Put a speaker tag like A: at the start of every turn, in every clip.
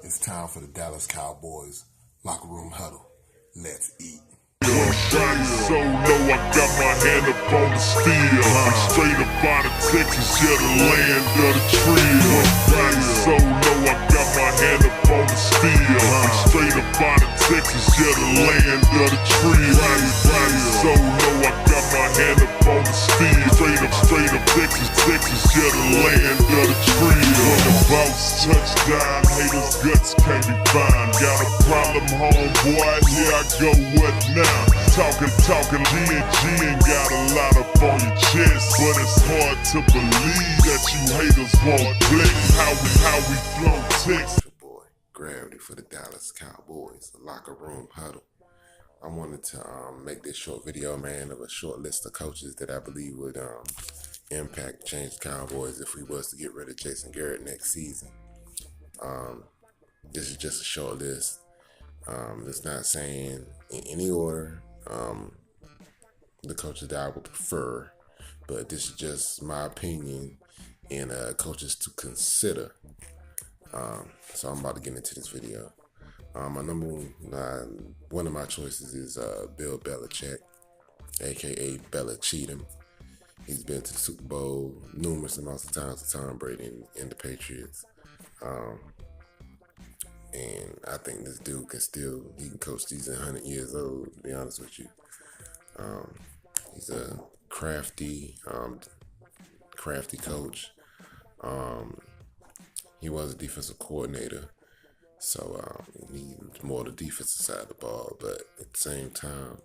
A: It's time for the Dallas Cowboys locker room huddle. Let's eat.
B: Riding solo, I got my hand up on the steel. I'm straight up out of Texas, yeah, the land of the trill. Riding solo, I got my hand up on the steel. I'm straight up out of Texas, yeah, the land of the trill. Riding solo, I got my hand up on the steel. Straight up Texas, yeah, the land of the trill. When the boss touchdown, haters guts can't be found. Got a problem, homeboy, here I go, what now? Talking, G ain't got a lot up on your chest, but it's hard to believe that you haters won't flex. How we flow text.
A: Your boy, Gravity for the Dallas Cowboys locker room huddle. I wanted to make this short video, man, of a short list of coaches that I believe would change the Cowboys if we was to get rid of Jason Garrett next season. This is just a short list. It's not saying in any order the coaches that I would prefer, but this is just my opinion and coaches to consider. So I'm about to get into this video. One of my choices is Bill Belichick, aka Bella Cheatham. He's been to the Super Bowl numerous amounts of times with Tom Brady and the Patriots. And I think this dude he can coach these 100 years old, to be honest with you. He's a crafty coach. He was a defensive coordinator, so he's more the defensive side of the ball, but at the same time,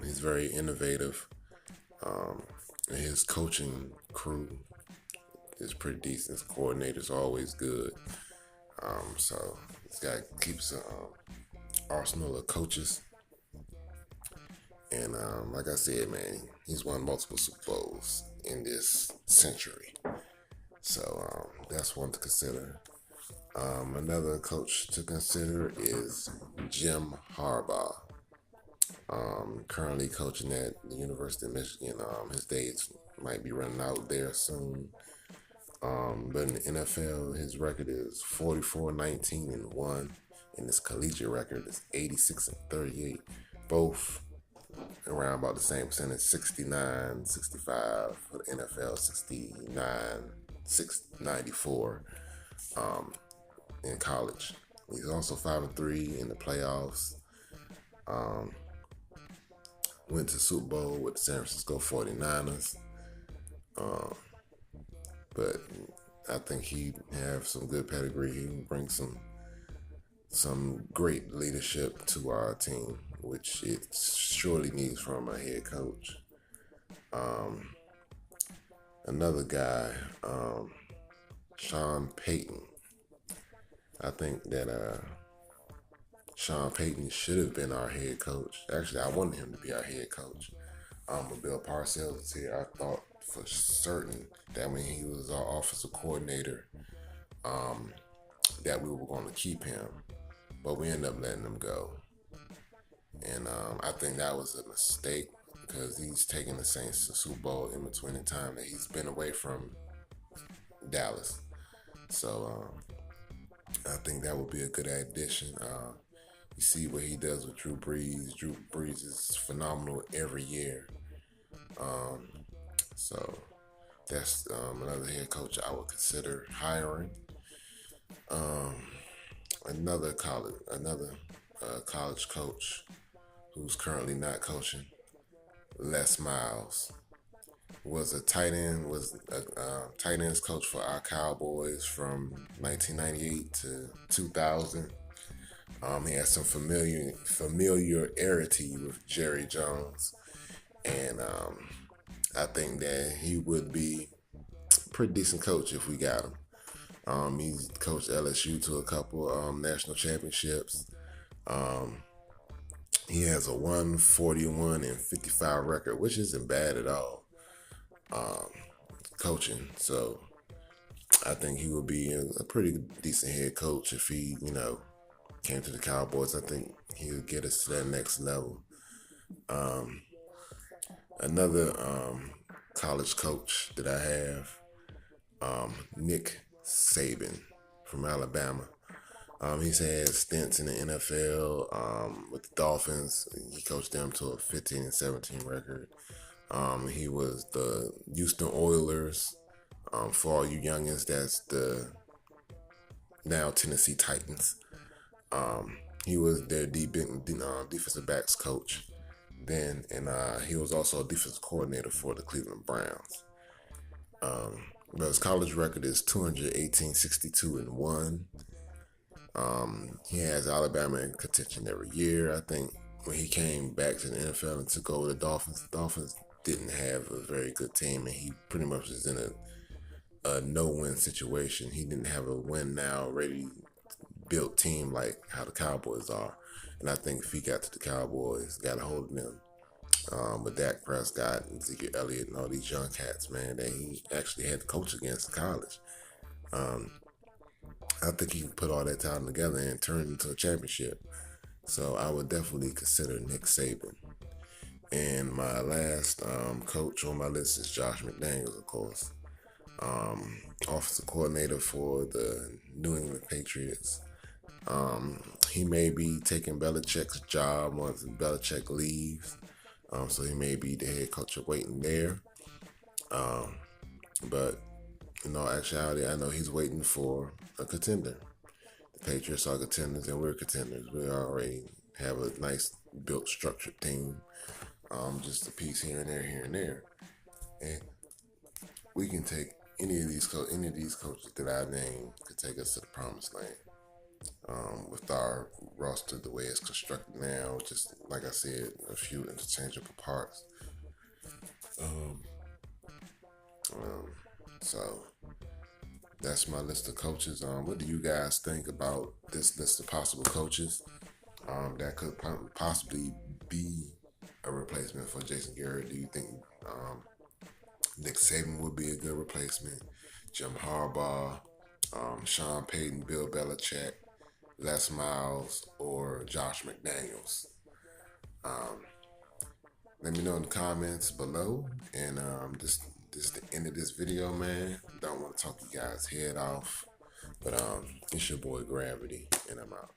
A: he's very innovative. And his coaching crew is pretty decent. His coordinator's always good. So this guy keeps an arsenal of coaches. And like I said, man, he's won multiple Super Bowls in this century. So that's one to consider. Another coach to consider is Jim Harbaugh. Currently coaching at the University of Michigan. His days might be running out there soon. But in the NFL, his record is 44-19-1, and his collegiate record is 86-38. Both around about the same percentage, 69-65 for the NFL, 69-94 in college. He's also 5-3 in the playoffs. Went to Super Bowl with the San Francisco 49ers. But I think he have some good pedigree. He can bring some great leadership to our team, which it surely needs from a head coach. Another guy, Sean Payton. I think that Sean Payton should have been our head coach. Actually, I wanted him to be our head coach. But Bill Parcells was here. I thought for certain that when he was our offensive coordinator, that we were going to keep him, but we ended up letting him go. And I think that was a mistake because he's taken the Saints to Super Bowl in between the time that he's been away from Dallas. So I think that would be a good addition. You see what he does with Drew Brees. Drew Brees is phenomenal every year. So that's another head coach I would consider hiring. Another college coach who's currently not coaching, Les Miles, was a tight ends coach for our Cowboys from 1998 to 2000. He has some familiarity with Jerry Jones, and I think that he would be a pretty decent coach if we got him. He's coached LSU to a couple national championships. He has a 141-55 record, which isn't bad at all. Coaching, so I think he would be a pretty decent head coach if he, came to the Cowboys. I think he would get us to that next level. Another college coach that I have, Nick Saban from Alabama. He's had stints in the NFL with the Dolphins. He coached them to a 15-17 record. He was the Houston Oilers. For all you youngins, that's the now Tennessee Titans. He was their defensive backs coach then, and he was also a defensive coordinator for the Cleveland Browns. But his college record is 218, 62, and 1. He has Alabama in contention every year. I think when he came back to the NFL and took over the Dolphins didn't have a very good team, and he pretty much was in a no-win situation. He didn't have a win now ready built team like how the Cowboys are. And I think if he got to the Cowboys, got a hold of them, with Dak Prescott and Ezekiel Elliott and all these young cats, man, that he actually had to coach against in college. I think he can put all that talent together and turn it into a championship. So I would definitely consider Nick Saban. And my last coach on my list is Josh McDaniels, of course. Offensive coordinator for the New England Patriots. He may be taking Belichick's job once Belichick leaves. So he may be the head coach of waiting there. But in all actuality, I know he's waiting for a contender. The Patriots are contenders and we're contenders. We already have a nice built structured team. Just a piece here and there. And we can take any of these coaches that I named could take us to the promised land. With our roster the way it's constructed now, just like I said, a few interchangeable parts. So that's my list of coaches. What do you guys think about this list of possible coaches that could possibly be a replacement for Jason Garrett? Do you think Nick Saban would be a good replacement? Jim Harbaugh, Sean Payton, Bill Belichick, Les Miles, or Josh McDaniels? Let me know in the comments below. And this is the end of this video, man. Don't want to talk you guys' head off. But it's your boy Gravity, and I'm out.